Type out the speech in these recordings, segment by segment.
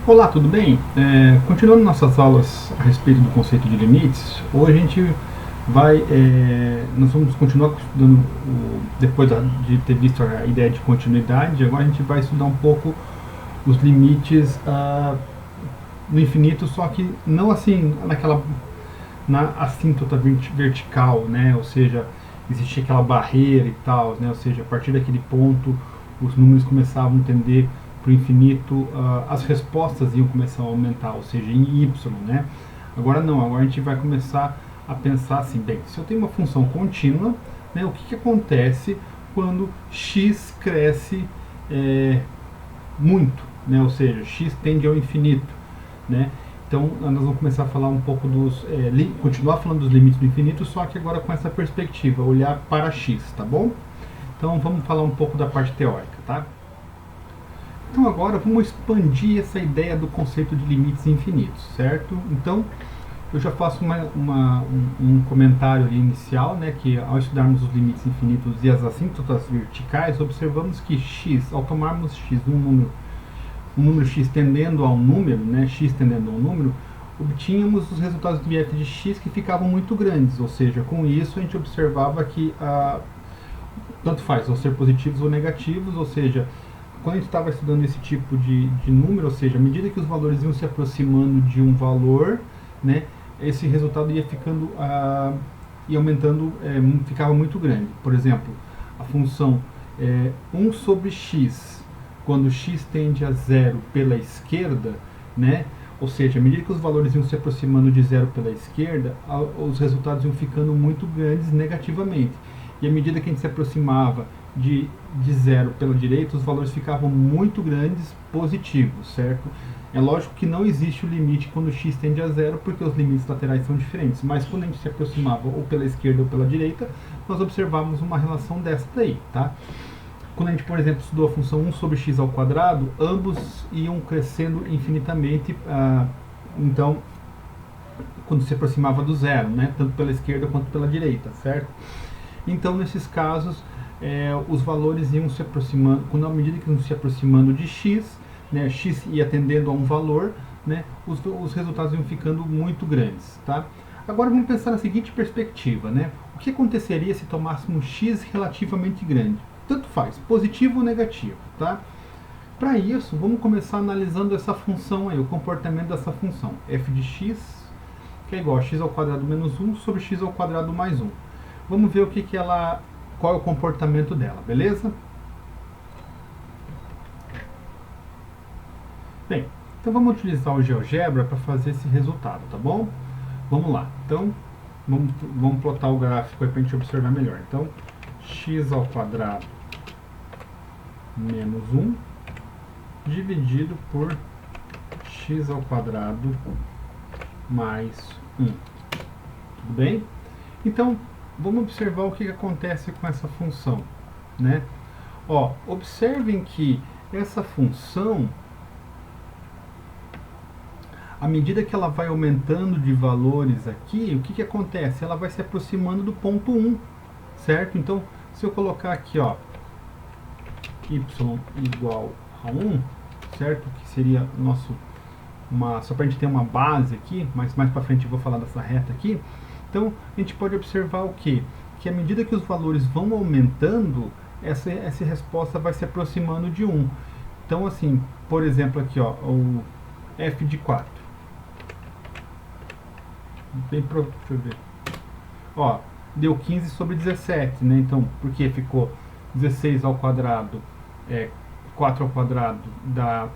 Olá, tudo bem? Continuando nossas aulas a respeito do conceito de limites, hoje a gente nós vamos continuar estudando, de ter visto a ideia de continuidade, agora a gente vai estudar um pouco os limites no infinito, só que não assim na assíntota vertical, né? Ou seja, existia aquela barreira e tal, né? Ou seja, a partir daquele ponto os números começavam a tender para o infinito, as respostas iam começar a aumentar, ou seja, em y, né? Agora não, agora a gente vai começar a pensar assim, bem, se eu tenho uma função contínua, né, o que acontece quando x cresce muito, né? Ou seja, x tende ao infinito, né? Então nós vamos começar a falar um pouco continuar falando dos limites do infinito, só que agora com essa perspectiva, olhar para x, tá bom? Então vamos falar um pouco da parte teórica, tá? Então agora vamos expandir essa ideia do conceito de limites infinitos, certo? Então eu já faço um comentário inicial, né, que ao estudarmos os limites infinitos e as assíntotas verticais, observamos que x, ao tomarmos x um número x tendendo a um número, né, x tendendo a um número, obtínhamos os resultados de f de x que ficavam muito grandes, ou seja, com isso a gente observava que tanto faz, ou ser positivos ou negativos, ou seja, quando a gente estava estudando esse tipo de número, ou seja, à medida que os valores iam se aproximando de um valor, né, esse resultado ia ficando ia aumentando, ficava muito grande. Por exemplo, a função 1 sobre x, quando x tende a zero pela esquerda, né, ou seja, à medida que os valores iam se aproximando de zero pela esquerda, os resultados iam ficando muito grandes negativamente. E à medida que a gente se aproximava de zero pela direita, os valores ficavam muito grandes positivos, certo? É lógico que não existe o limite quando x tende a zero, porque os limites laterais são diferentes, mas quando a gente se aproximava ou pela esquerda ou pela direita, nós observávamos uma relação dessa daí, tá? Quando a gente, por exemplo, estudou a função 1 sobre x ao quadrado, ambos iam crescendo infinitamente, então, quando se aproximava do zero, né? Tanto pela esquerda quanto pela direita, certo? Então, nesses casos, os valores iam se aproximando, à medida que iam se aproximando de x, né, x ia tendendo a um valor, né, os resultados iam ficando muito grandes, tá? Agora vamos pensar na seguinte perspectiva, né? O que aconteceria se tomássemos x relativamente grande? Tanto faz, positivo ou negativo, tá? Para isso, vamos começar analisando essa função aí, o comportamento dessa função, f de x, que é igual a x ao quadrado menos 1 sobre x ao quadrado mais 1. Vamos ver qual é o comportamento dela, beleza? Bem, então vamos utilizar o GeoGebra para fazer esse resultado, tá bom? Vamos lá, então vamos plotar o gráfico para a gente observar melhor. Então, x ao quadrado menos 1 dividido por x ao quadrado mais 1. Tudo bem? Então, vamos observar o que acontece com essa função, né? Ó, observem que essa função, à medida que ela vai aumentando de valores aqui, o que acontece? Ela vai se aproximando do ponto 1, certo? Então, se eu colocar aqui, ó, y igual a 1, certo? Que seria só para a gente ter uma base aqui, mas mais para frente eu vou falar dessa reta aqui. Então, a gente pode observar o quê? Que à medida que os valores vão aumentando, essa resposta vai se aproximando de 1. Então, assim, por exemplo, aqui, ó, o f de 4. Deixa eu ver. Ó, deu 15 sobre 17, né? Então, porque ficou 16 ao quadrado, 4 ao quadrado dá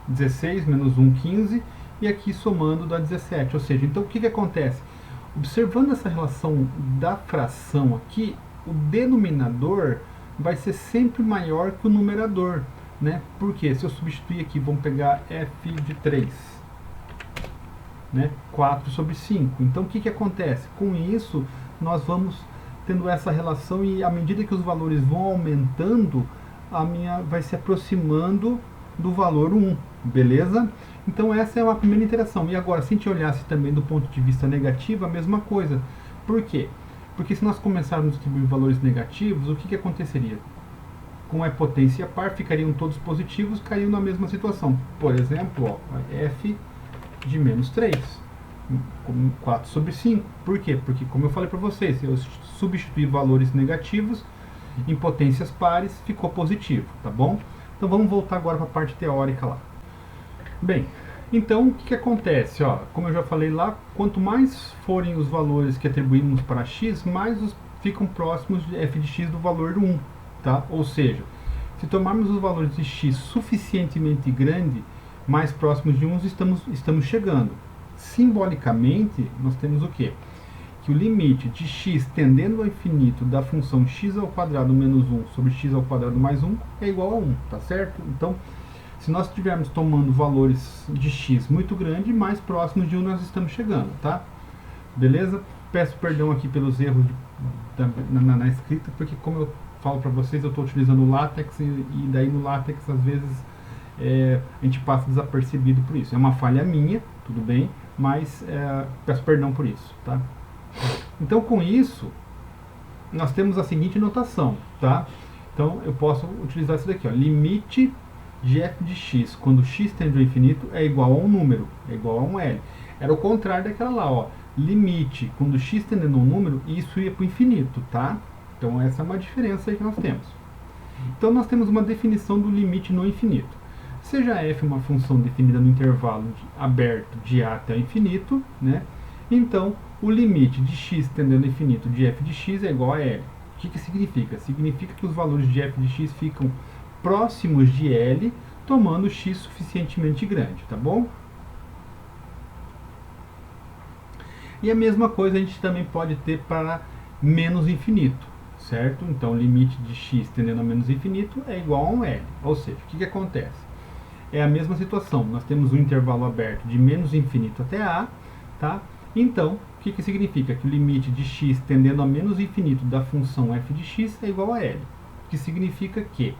16, menos 1, 15, e aqui somando dá 17. Ou seja, então o que acontece? Observando essa relação da fração aqui, o denominador vai ser sempre maior que o numerador, né? Porque se eu substituir aqui, vamos pegar f de 3, né? 4 sobre 5. Então o que acontece? Com isso, nós vamos tendo essa relação e à medida que os valores vão aumentando, vai se aproximando do valor 1, beleza? Então essa é uma primeira interação. E agora, se a gente olhasse também do ponto de vista negativo, a mesma coisa. Por quê? Porque se nós começarmos a distribuir valores negativos, o que aconteceria? como é potência par, ficariam todos positivos, cairiam na mesma situação. Por exemplo, ó, f de menos 3, 4 sobre 5. Por quê? Porque, como eu falei para vocês, eu substituí valores negativos em potências pares, ficou positivo, tá bom? Então vamos voltar agora para a parte teórica lá. Bem, então o que acontece? Ó, como eu já falei lá, quanto mais forem os valores que atribuímos para x, mais ficam próximos de f de x do valor 1, tá? Ou seja, se tomarmos os valores de x suficientemente grande, mais próximos de 1 estamos chegando. Simbolicamente, nós temos o quê? Que o limite de x tendendo ao infinito da função x ao quadrado menos 1 sobre x ao quadrado mais 1 é igual a 1, tá certo? Então, se nós estivermos tomando valores de x muito grande, mais próximos de 1 nós estamos chegando, tá? Beleza? Peço perdão aqui pelos erros na escrita, porque como eu falo para vocês, eu estou utilizando o LaTeX e daí no LaTeX às vezes a gente passa desapercebido por isso. É uma falha minha, tudo bem, mas peço perdão por isso, tá? Então com isso, nós temos a seguinte notação, tá? Então eu posso utilizar isso daqui, ó, limite de f de x, quando x tende ao infinito, é igual a um número, é igual a um L. Era o contrário daquela lá, ó, limite, quando x tendendo a um número, isso ia para o infinito, tá? Então essa é uma diferença aí que nós temos. Então nós temos uma definição do limite no infinito. Seja f uma função definida no intervalo aberto de a até o infinito, né? Então o limite de x tendendo ao infinito de f de x é igual a L. O que significa? Significa que os valores de f de x ficam próximos de L, tomando x suficientemente grande, tá bom? E a mesma coisa a gente também pode ter para menos infinito, certo? Então, o limite de x tendendo a menos infinito é igual a um L. Ou seja, o que acontece? É a mesma situação, nós temos um intervalo aberto de menos infinito até a, tá? Então, o que significa? Que o limite de x tendendo a menos infinito da função f de x é igual a L. O que significa que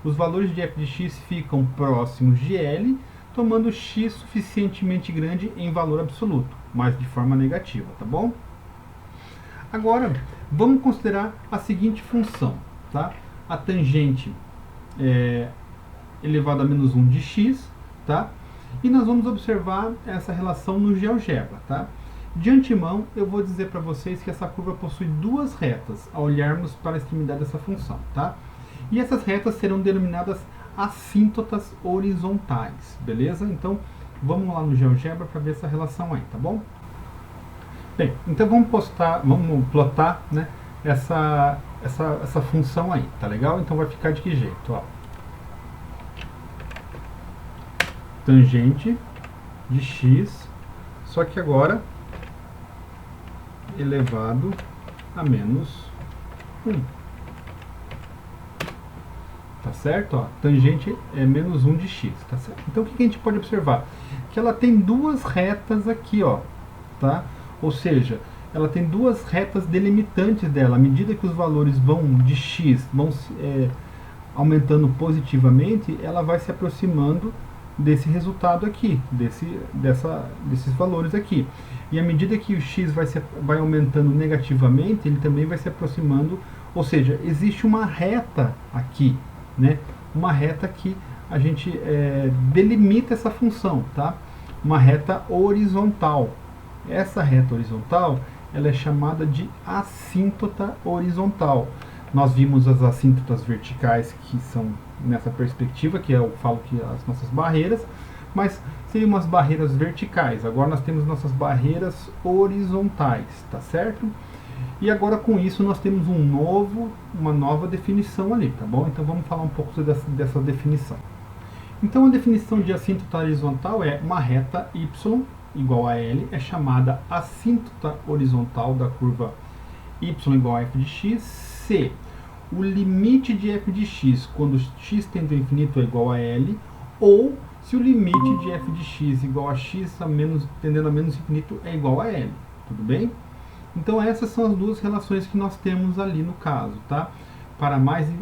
os valores de f de x ficam próximos de L, tomando x suficientemente grande em valor absoluto, mas de forma negativa, tá bom? Agora, vamos considerar a seguinte função, tá? A tangente elevado a menos 1 de x, tá? E nós vamos observar essa relação no GeoGebra, tá? De antemão, eu vou dizer para vocês que essa curva possui duas retas, ao olharmos para a extremidade dessa função, tá? E essas retas serão denominadas assíntotas horizontais, beleza? Então, vamos lá no GeoGebra para ver essa relação aí, tá bom? Bem, então vamos plotar, né, essa função aí, tá legal? Então vai ficar de que jeito, ó? Tangente de x, só que agora elevado a menos 1. Tá certo? Ó, tangente é menos 1 de x, tá certo? Então o que a gente pode observar? Que ela tem duas retas aqui, ó, tá? Ou seja, ela tem duas retas delimitantes dela. À medida que os valores vão de x vão aumentando positivamente, ela vai se aproximando desse resultado aqui, desses valores aqui. E à medida que o x vai aumentando negativamente, ele também vai se aproximando, ou seja, existe uma reta aqui, né? Uma reta que a gente delimita essa função, tá? Uma reta horizontal. Essa reta horizontal, ela é chamada de assíntota horizontal. Nós vimos as assíntotas verticais, que são nessa perspectiva, que eu falo que as nossas barreiras, mas seriam umas barreiras verticais. Agora nós temos nossas barreiras horizontais, tá certo? E agora com isso nós temos uma nova definição ali, tá bom? Então vamos falar um pouco dessa definição. Então a definição de assíntota horizontal é uma reta y igual a L, é chamada assíntota horizontal da curva y igual a f de x, se o limite de f de x quando x tende ao infinito é igual a L, ou se o limite de f de x igual a x tendendo a menos infinito é igual a L, tudo bem? Então essas são as duas relações que nós temos ali no caso, tá?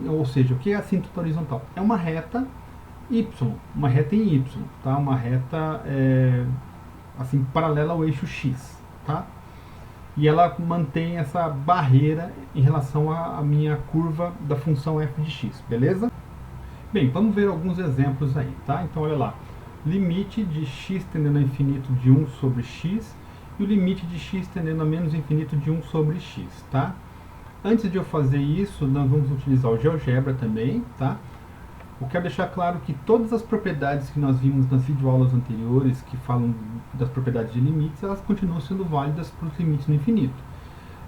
Ou seja, o que é a assíntota horizontal? É uma reta y, uma reta em y, tá? Uma reta assim paralela ao eixo x, tá? e ela mantém essa barreira em relação à minha curva da função f de x, beleza? Bem, vamos ver alguns exemplos aí, tá? Então, olha lá, limite de x tendendo a infinito de 1 sobre x e o limite de x tendendo a menos infinito de 1 sobre x, tá? Antes de eu fazer isso, nós vamos utilizar o GeoGebra também, tá? Eu quero deixar claro que todas as propriedades que nós vimos nas videoaulas anteriores, que falam das propriedades de limites, elas continuam sendo válidas para os limites no infinito,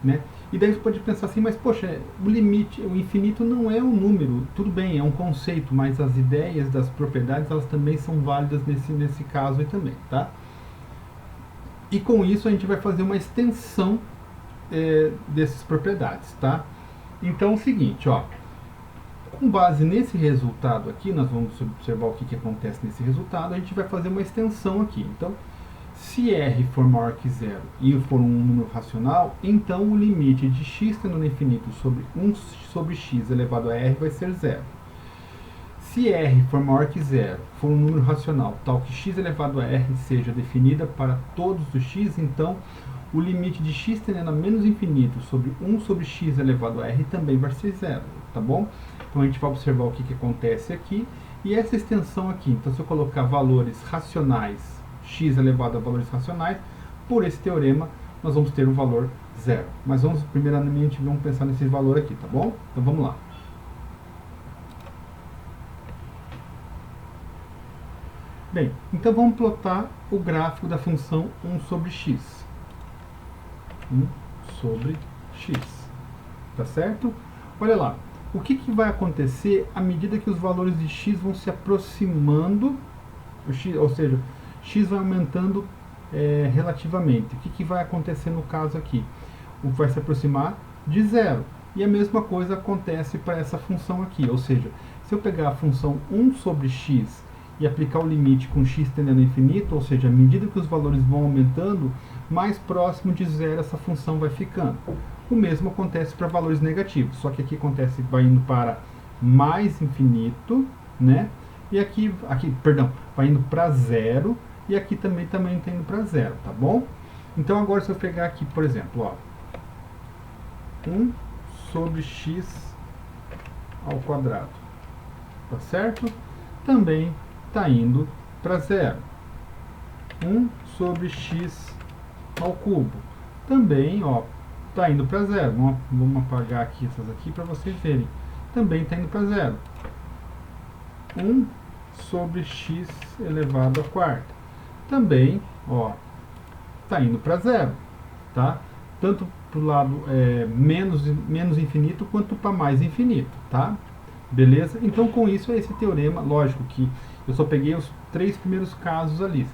né? E daí você pode pensar assim, mas poxa, o limite, o infinito não é um número, tudo bem, é um conceito, mas as ideias das propriedades, elas também são válidas nesse caso aí também, tá? E com isso a gente vai fazer uma extensão dessas propriedades, tá? Então é o seguinte, ó, com base nesse resultado aqui, nós vamos observar o que acontece nesse resultado, a gente vai fazer uma extensão aqui. Então, se r for maior que zero e for um número racional, então o limite de x tendendo a infinito sobre 1 sobre x elevado a r vai ser zero. Se r for maior que zero, for um número racional tal que x elevado a r seja definida para todos os x, então o limite de x tendendo a menos infinito sobre 1 sobre x elevado a r também vai ser zero, tá bom? Então a gente vai observar o que acontece aqui, e essa extensão aqui, então se eu colocar valores racionais, x elevado a valores racionais, por esse teorema nós vamos ter o valor zero. Mas primeiramente vamos pensar nesse valor aqui, tá bom? Então vamos lá. Bem, então vamos plotar o gráfico da função 1 sobre x. 1 sobre x. Tá certo? Olha lá. O que vai acontecer à medida que os valores de x vão se aproximando, ou seja, x vai aumentando relativamente. O que vai acontecer no caso aqui? Vai se aproximar de zero. E a mesma coisa acontece para essa função aqui. Ou seja, se eu pegar a função 1 sobre x e aplicar o limite com x tendendo a infinito, ou seja, à medida que os valores vão aumentando, mais próximo de zero essa função vai ficando. O mesmo acontece para valores negativos, só que aqui acontece, vai indo para mais infinito, né? E aqui perdão, vai indo para zero, e aqui também está indo para zero, tá bom? Então agora se eu pegar aqui, por exemplo, ó, 1 sobre x ao quadrado, tá certo? Também está indo para zero. 1 sobre x ao cubo, também, ó, está indo para zero. Vamos apagar aqui essas aqui para vocês verem. Também está indo para zero. 1 sobre x elevado à quarta. Também, ó, está indo para zero, tá? Tanto para o lado menos infinito quanto para mais infinito, tá? Beleza? Então com isso é esse teorema, lógico que eu só peguei os 3 primeiros casos ali,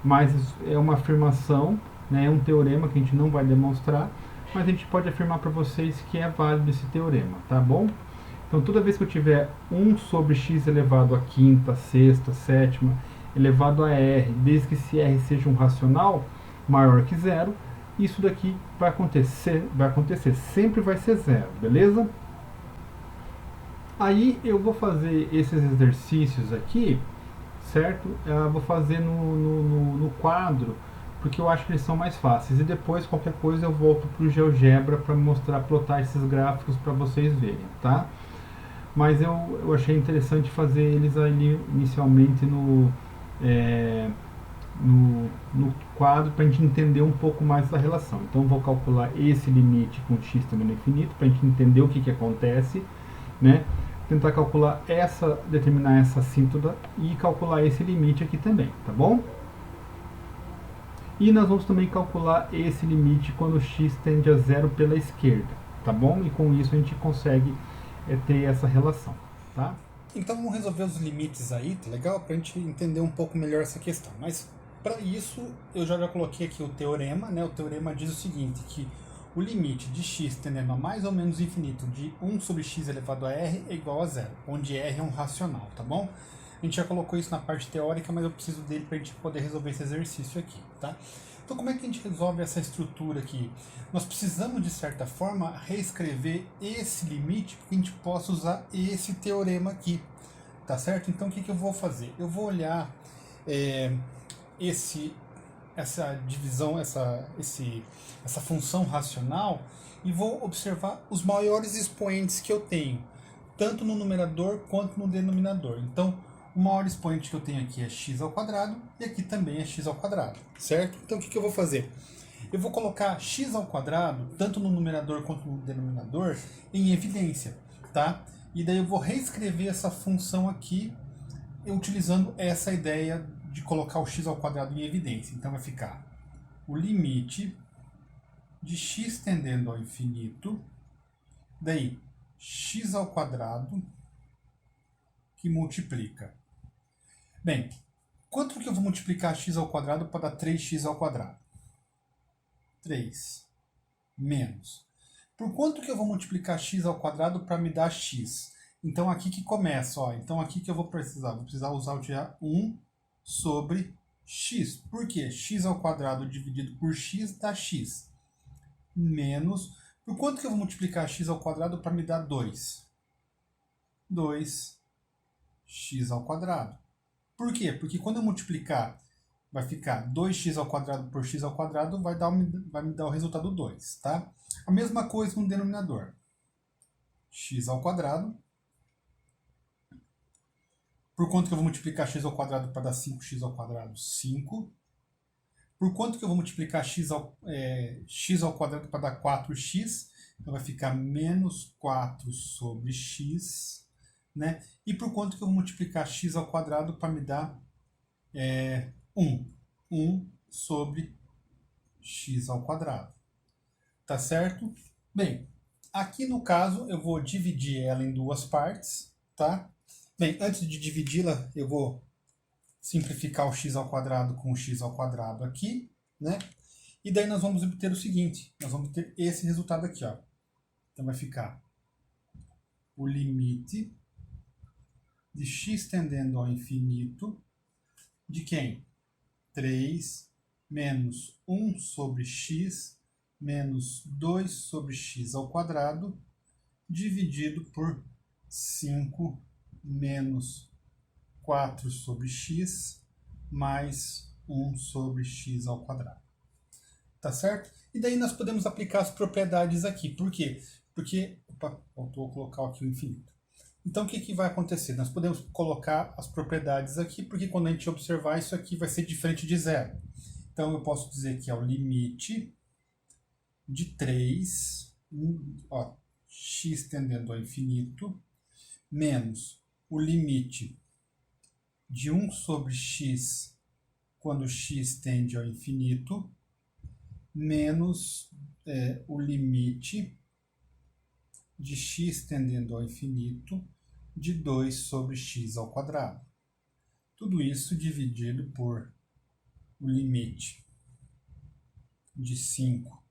mas é uma afirmação, né, é um teorema que a gente não vai demonstrar, mas a gente pode afirmar para vocês que é válido esse teorema, tá bom? Então toda vez que eu tiver 1 sobre x elevado à quinta, sexta, sétima, elevado a r, desde que esse r seja um racional maior que zero, isso daqui vai acontecer, sempre vai ser zero, beleza? Aí eu vou fazer esses exercícios aqui, certo? Eu vou fazer no quadro, porque eu acho que eles são mais fáceis. E depois, qualquer coisa, eu volto para o GeoGebra para mostrar, plotar esses gráficos para vocês verem, tá? Mas eu achei interessante fazer eles ali inicialmente no quadro para a gente entender um pouco mais da relação. Então eu vou calcular esse limite com x também no infinito para a gente entender o que acontece, né? Tentar calcular determinar essa assíntota e calcular esse limite aqui também, tá bom? E nós vamos também calcular esse limite quando x tende a zero pela esquerda, tá bom? E com isso a gente consegue ter essa relação, tá? Então vamos resolver os limites aí, tá legal? Para a gente entender um pouco melhor essa questão. Mas para isso eu já coloquei aqui o teorema, né? O teorema diz o seguinte, que o limite de x tendendo a mais ou menos infinito de 1 sobre x elevado a r é igual a zero, onde r é um racional, tá bom? A gente já colocou isso na parte teórica, mas eu preciso dele para a gente poder resolver esse exercício aqui, tá? Então como é que a gente resolve essa estrutura aqui? Nós precisamos, de certa forma, reescrever esse limite para que a gente possa usar esse teorema aqui, tá certo? Então o que eu vou fazer? Eu vou olhar esse essa divisão, essa função racional e vou observar os maiores expoentes que eu tenho, tanto no numerador quanto no denominador. Então, o maior expoente que eu tenho aqui é x ao quadrado e aqui também é x ao quadrado, certo? Então, o que eu vou fazer? Eu vou colocar x ao quadrado, tanto no numerador quanto no denominador, em evidência, tá? E daí eu vou reescrever essa função aqui, utilizando essa ideia de colocar o x ao quadrado em evidência. Então vai ficar o limite de x tendendo ao infinito, daí x ao quadrado, que multiplica. Bem, quanto que eu vou multiplicar x ao quadrado para dar 3x ao quadrado? 3 menos. Por quanto que eu vou multiplicar x ao quadrado para me dar x? Então aqui que começa, ó. Então aqui que eu vou precisar usar o 1 sobre x. Por quê? X ao quadrado dividido por x dá x. Menos. Por quanto que eu vou multiplicar x ao quadrado para me dar 2? 2x ao quadrado. Por quê? Porque quando eu multiplicar, vai ficar 2x ao quadrado por x ao quadrado, vai me dar o resultado 2, tá? A mesma coisa no denominador. X ao quadrado. Por quanto que eu vou multiplicar x ao quadrado para dar 5x ao quadrado? 5. Por quanto que eu vou multiplicar x ao quadrado para dar 4x? Então vai ficar menos 4 sobre x. Né? E por quanto que eu vou multiplicar x ao quadrado para me dar 1? 1 sobre x ao quadrado. Tá certo? Bem, aqui no caso eu vou dividir ela em duas partes, tá? Bem, antes de dividi-la, eu vou simplificar o x ao quadrado com o x ao quadrado aqui, né? E daí nós vamos obter o seguinte, nós vamos ter esse resultado aqui, ó. Então vai ficar o limite de x tendendo ao infinito de quem? 3 menos 1 sobre x menos 2 sobre x ao quadrado dividido por 5 menos 4 sobre x mais 1 sobre x ao quadrado. Tá certo? E daí nós podemos aplicar as propriedades aqui. Por quê? Porque, faltou colocar aqui o infinito. Então o que vai acontecer? Nós podemos colocar as propriedades aqui, porque quando a gente observar isso aqui vai ser diferente de zero. Então eu posso dizer que é o limite de 3, x tendendo ao infinito, menos o limite de 1 sobre x quando x tende ao infinito, menos o limite de x tendendo ao infinito de 2 sobre x ao quadrado. Tudo isso dividido por o limite de 5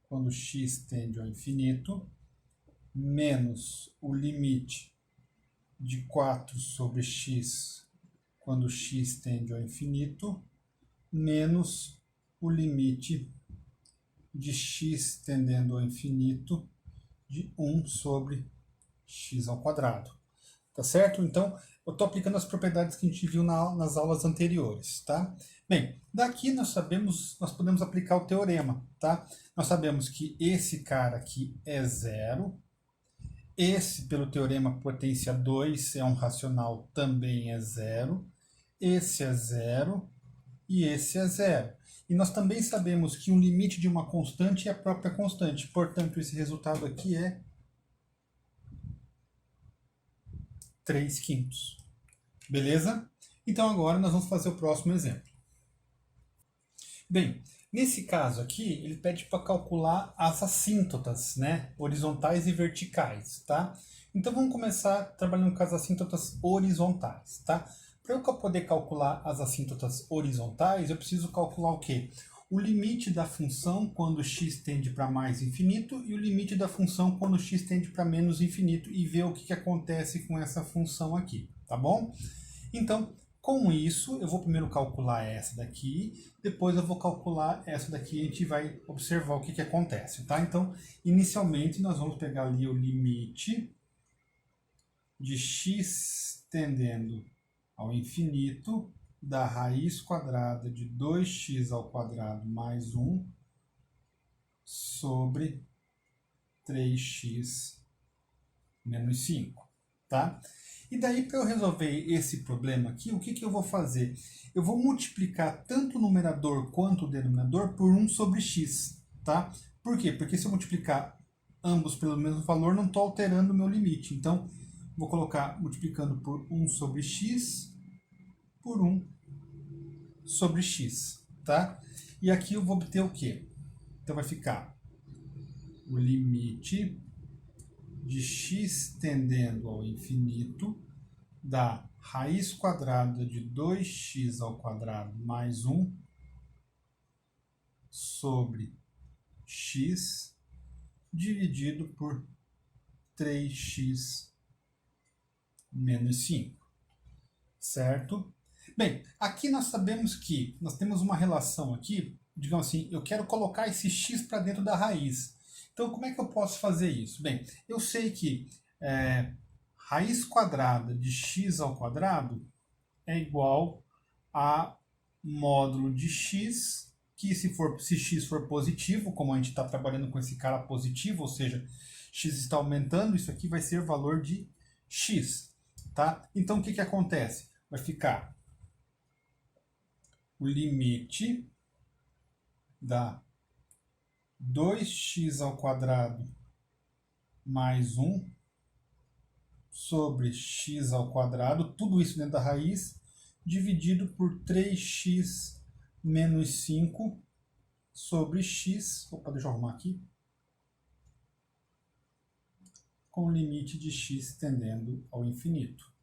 quando x tende ao infinito, menos o limite de 4 sobre x quando x tende ao infinito, menos o limite de x tendendo ao infinito de 1 sobre x ao quadrado. Tá certo? Então, eu estou aplicando as propriedades que a gente viu nas aulas anteriores, tá? Bem, daqui nós podemos aplicar o teorema, tá? Nós sabemos que esse cara aqui é zero, esse, pelo teorema potência 2, é um racional, também é zero, esse é zero e esse é zero. E nós também sabemos que o limite de uma constante é a própria constante, portanto, esse resultado aqui é 3/5. Beleza? Então agora nós vamos fazer o próximo exemplo. Bem, nesse caso aqui, ele pede para calcular as assíntotas, né? Horizontais e verticais, tá? Então vamos começar trabalhando com as assíntotas horizontais, tá? Para eu poder calcular as assíntotas horizontais, eu preciso calcular o quê? O limite da função quando x tende para mais infinito e o limite da função quando x tende para menos infinito e ver o que acontece com essa função aqui, tá bom? Então, com isso, eu vou primeiro calcular essa daqui, depois eu vou calcular essa daqui e a gente vai observar o que acontece, tá? Então, inicialmente, nós vamos pegar ali o limite de x tendendo ao infinito da raiz quadrada de 2x ao quadrado mais 1 sobre 3x menos 5, tá? E daí, para eu resolver esse problema aqui, o que eu vou fazer? Eu vou multiplicar tanto o numerador quanto o denominador por 1 sobre x, tá? Por quê? Porque se eu multiplicar ambos pelo mesmo valor, não estou alterando o meu limite. Então, vou colocar multiplicando por 1 sobre x por 1 sobre x, tá? E aqui eu vou obter o quê? Então, vai ficar o limite de x tendendo ao infinito da raiz quadrada de 2x ao quadrado mais 1 sobre x dividido por 3x menos 5, certo? Bem, aqui nós sabemos que nós temos uma relação aqui, digamos assim, eu quero colocar esse x para dentro da raiz. Então, como é que eu posso fazer isso? Bem, eu sei que raiz quadrada de x ao quadrado é igual a módulo de x, que se x for positivo, como a gente está trabalhando com esse cara positivo, ou seja, x está aumentando, isso aqui vai ser valor de x, tá? Então, o que acontece? Vai ficar o limite da 2x ao quadrado mais 1 sobre x ao quadrado, tudo isso dentro da raiz, dividido por 3x menos 5 sobre x, opa, deixa eu arrumar aqui, com o limite de x tendendo ao infinito.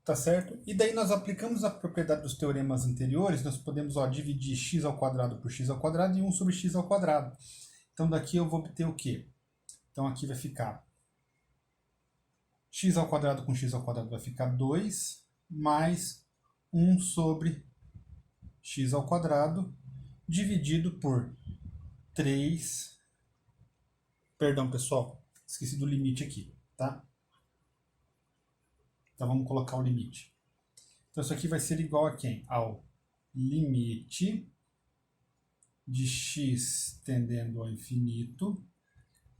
Tá certo? E daí nós aplicamos a propriedade dos teoremas anteriores, nós podemos dividir x ao quadrado por x ao quadrado e 1 sobre x ao quadrado. Então daqui eu vou obter o quê? Então aqui vai ficar x ao quadrado com x ao quadrado vai ficar 2 mais 1 sobre x ao quadrado dividido por 3. Perdão, pessoal, esqueci do limite aqui, tá? Então vamos colocar o limite. Então isso aqui vai ser igual a quem? Ao limite de x tendendo ao infinito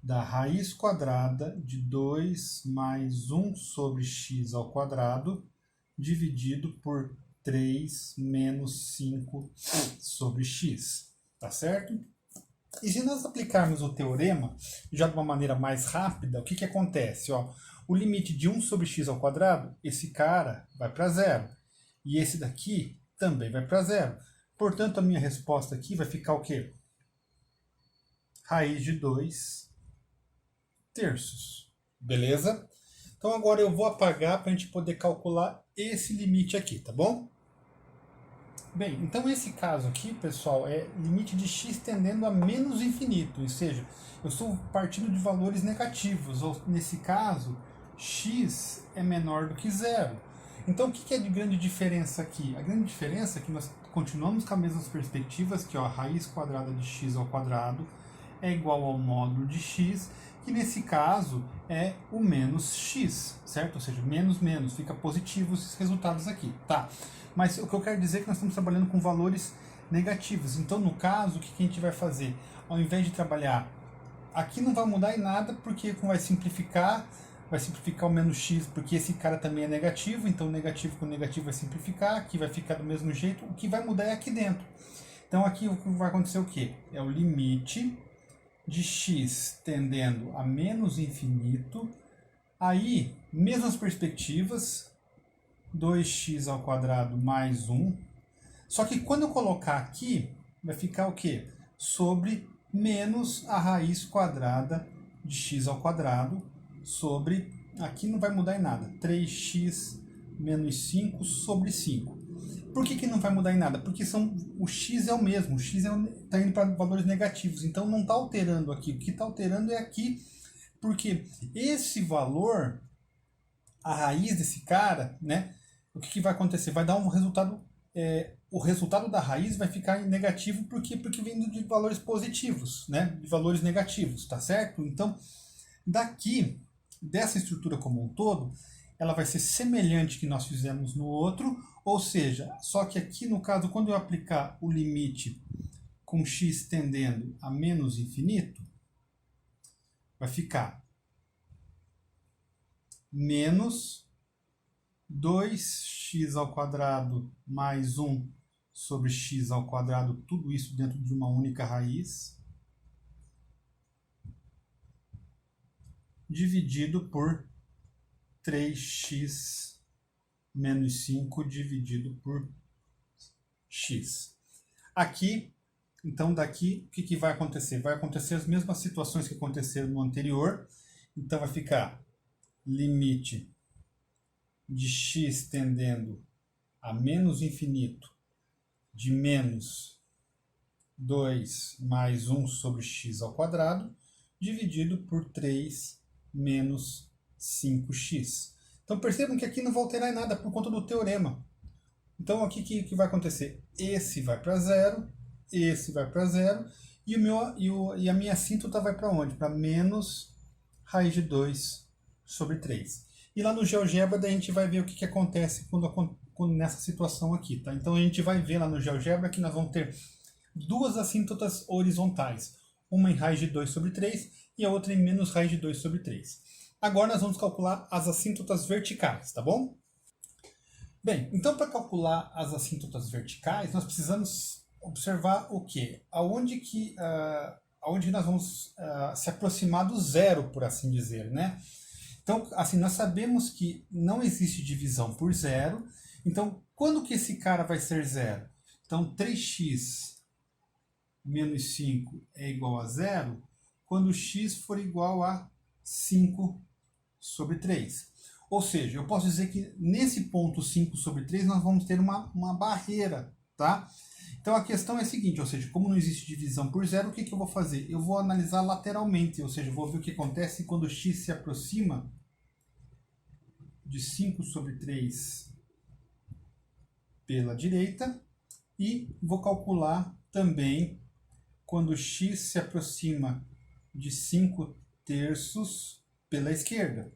da raiz quadrada de 2 mais 1 sobre x ao quadrado dividido por 3 menos 5 sobre x. Tá certo? E se nós aplicarmos o teorema, já de uma maneira mais rápida, o que acontece? O limite de 1 sobre x ao quadrado, esse cara vai para zero. E esse daqui também vai para zero. Portanto, a minha resposta aqui vai ficar o quê? Raiz de 2 terços. Beleza? Então agora eu vou apagar para a gente poder calcular esse limite aqui, tá bom? Bem, então esse caso aqui, pessoal, é limite de x tendendo a menos infinito, ou seja, eu estou partindo de valores negativos, ou nesse caso, x é menor do que zero. Então o que é de grande diferença aqui? A grande diferença é que nós continuamos com as mesmas perspectivas, que a raiz quadrada de x ao quadrado é igual ao módulo de x, que nesse caso é o menos x, certo? Ou seja, menos, fica positivo esses resultados aqui, tá? Mas o que eu quero dizer é que nós estamos trabalhando com valores negativos. Então, no caso, o que a gente vai fazer? Ao invés de trabalhar, aqui não vai mudar em nada, porque vai simplificar o menos x, porque esse cara também é negativo, então negativo com negativo vai simplificar, aqui vai ficar do mesmo jeito, o que vai mudar é aqui dentro. Então, aqui vai acontecer o quê? É o limite de x tendendo a menos infinito, aí, mesmas perspectivas, 2x ao quadrado mais 1, só que quando eu colocar aqui, vai ficar o quê? Sobre menos a raiz quadrada de x ao quadrado, sobre, aqui não vai mudar em nada, 3x menos 5 sobre 5. Por que não vai mudar em nada? Porque o x é o mesmo, o x está indo para valores negativos, então não está alterando aqui. O que está alterando é aqui, porque esse valor, a raiz desse cara, né? O que vai acontecer? Vai dar um resultado, o resultado da raiz vai ficar negativo, por quê? Porque vem de valores positivos, né? De valores negativos, tá certo? Então, daqui, dessa estrutura como um todo, ela vai ser semelhante que nós fizemos no outro, ou seja, só que aqui no caso, quando eu aplicar o limite com x tendendo a menos infinito, vai ficar menos 2x ao quadrado mais 1 sobre x ao quadrado, tudo isso dentro de uma única raiz, dividido por 3x menos 5 dividido por x. Aqui, então daqui, o que vai acontecer? Vai acontecer as mesmas situações que aconteceram no anterior. Então vai ficar limite de x tendendo a menos infinito de menos 2 mais 1 sobre x ao quadrado, dividido por 3 menos 5x. Então percebam que aqui não vai alterar em nada por conta do teorema. Então aqui o que vai acontecer? Esse vai para zero, esse vai para zero, e a minha assíntota vai para onde? Para menos raiz de 2 sobre 3. E lá no GeoGebra daí a gente vai ver o que acontece quando nessa situação aqui. Tá? Então a gente vai ver lá no GeoGebra que nós vamos ter duas assíntotas horizontais. Uma em raiz de 2 sobre 3 e a outra em menos raiz de 2 sobre 3. Agora nós vamos calcular as assíntotas verticais, tá bom? Bem, então para calcular as assíntotas verticais, nós precisamos observar o quê? Aonde nós vamos se aproximar do zero, por assim dizer, né? Então, assim, nós sabemos que não existe divisão por zero. Então, quando que esse cara vai ser zero? Então, 3x menos 5 é igual a zero quando x for igual a 5 sobre 3. Ou seja, eu posso dizer que nesse ponto 5 sobre 3 nós vamos ter uma barreira, tá? Então a questão é a seguinte, ou seja, como não existe divisão por zero, o que eu vou fazer? Eu vou analisar lateralmente, ou seja, eu vou ver o que acontece quando x se aproxima de 5 sobre 3 pela direita e vou calcular também quando x se aproxima de 5 terços pela esquerda.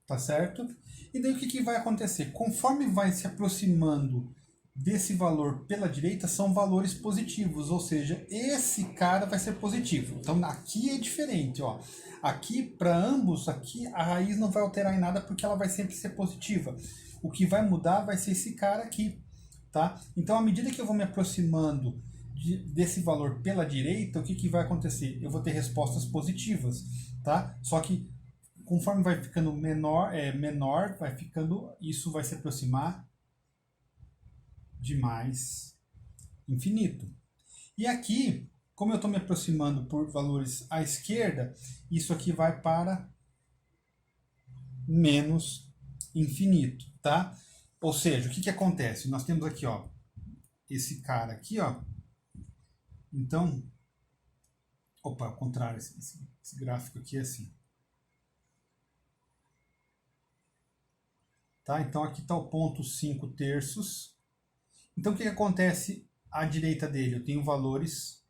Tá certo? E daí o que vai acontecer? Conforme vai se aproximando desse valor pela direita, são valores positivos, ou seja, esse cara vai ser positivo. Então aqui é diferente, ó. Aqui, para ambos, aqui a raiz não vai alterar em nada porque ela vai sempre ser positiva. O que vai mudar vai ser esse cara aqui, tá? Então, à medida que eu vou me aproximando desse valor pela direita, o que vai acontecer? Eu vou ter respostas positivas, tá? Só que conforme vai ficando menor, vai ficando, isso vai se aproximar de mais infinito. E aqui, como eu estou me aproximando por valores à esquerda, isso aqui vai para menos infinito, tá? Ou seja, o que acontece? Nós temos aqui, ó, esse cara aqui, ó. Então, opa, ao contrário, esse gráfico aqui é assim. Tá? Então aqui está o ponto 5 terços. Então o que acontece à direita dele? Eu tenho valores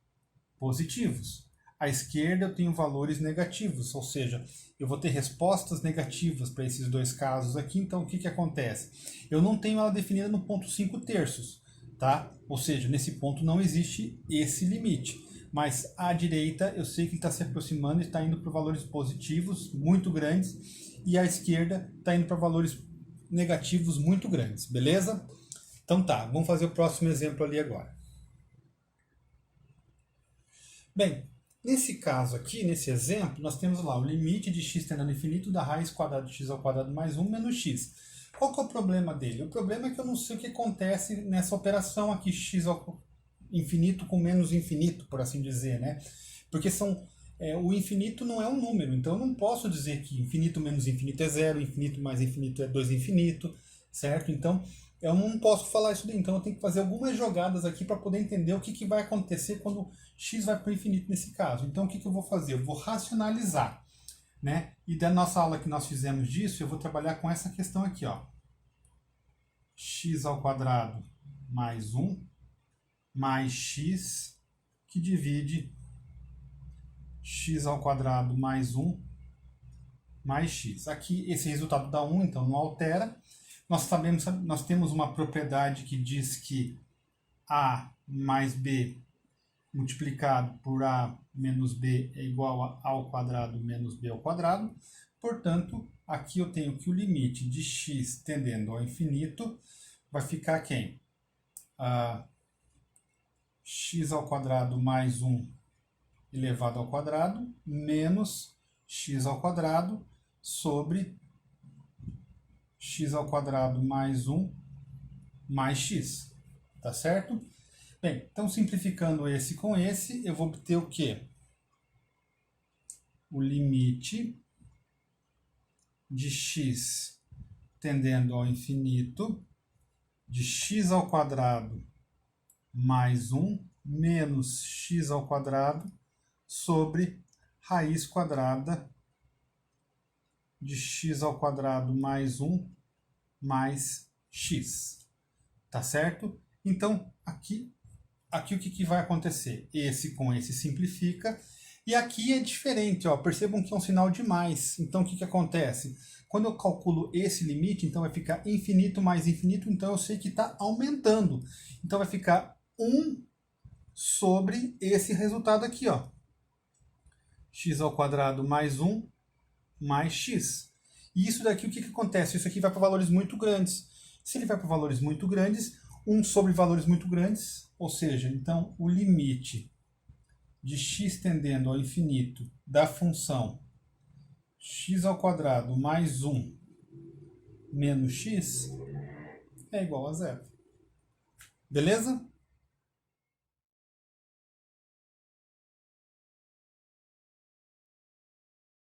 positivos. À esquerda eu tenho valores negativos, ou seja, eu vou ter respostas negativas para esses dois casos aqui. Então o que acontece? Eu não tenho ela definida no ponto 5 terços, tá? Ou seja, nesse ponto não existe esse limite. Mas à direita eu sei que ele está se aproximando e está indo para valores positivos muito grandes, e à esquerda está indo para valores negativos muito grandes, beleza? Então tá, vamos fazer o próximo exemplo ali agora. Bem, nesse caso aqui, nesse exemplo, nós temos lá o limite de x tendendo ao infinito da raiz quadrada de x ao quadrado mais 1 menos x. Qual que é o problema dele? O problema é que eu não sei o que acontece nessa operação aqui, x ao infinito com menos infinito, por assim dizer, né? Porque o infinito não é um número, então eu não posso dizer que infinito menos infinito é zero, infinito mais infinito é 2 infinito, certo? Então eu não posso falar isso daí, então eu tenho que fazer algumas jogadas aqui para poder entender o que vai acontecer quando x vai para o infinito nesse caso. Então o que eu vou fazer? Eu vou racionalizar, né? E da nossa aula que nós fizemos disso, eu vou trabalhar com essa questão aqui, ó. X ao quadrado mais 1 mais x, que divide x ao quadrado mais 1 mais x. Aqui esse resultado dá 1, então não altera. Nós temos uma propriedade que diz que a mais b multiplicado por a menos b é igual a ao quadrado menos b ao quadrado. Portanto, aqui eu tenho que o limite de x tendendo ao infinito vai ficar quem? X ao quadrado mais 1 elevado ao quadrado menos x ao quadrado sobre x ao quadrado mais 1 mais x. Tá certo? Bem, então simplificando esse com esse, eu vou obter o quê? O limite de x tendendo ao infinito de x ao quadrado mais 1 menos x ao quadrado sobre raiz quadrada de x ao quadrado mais 1 mais x. Tá certo? Então, aqui o que vai acontecer? Esse com esse simplifica. E aqui é diferente, ó. Percebam que é um sinal de mais. Então, o que acontece? Quando eu calculo esse limite, então vai ficar infinito mais infinito, então eu sei que está aumentando. Então, vai ficar 1 sobre esse resultado aqui, ó. X ao quadrado mais 1 mais x. E isso daqui, o que acontece? Isso aqui vai para valores muito grandes. Se ele vai para valores muito grandes, 1 sobre valores muito grandes, ou seja, então o limite de x tendendo ao infinito da função x ao quadrado mais 1 menos x é igual a 0. Beleza?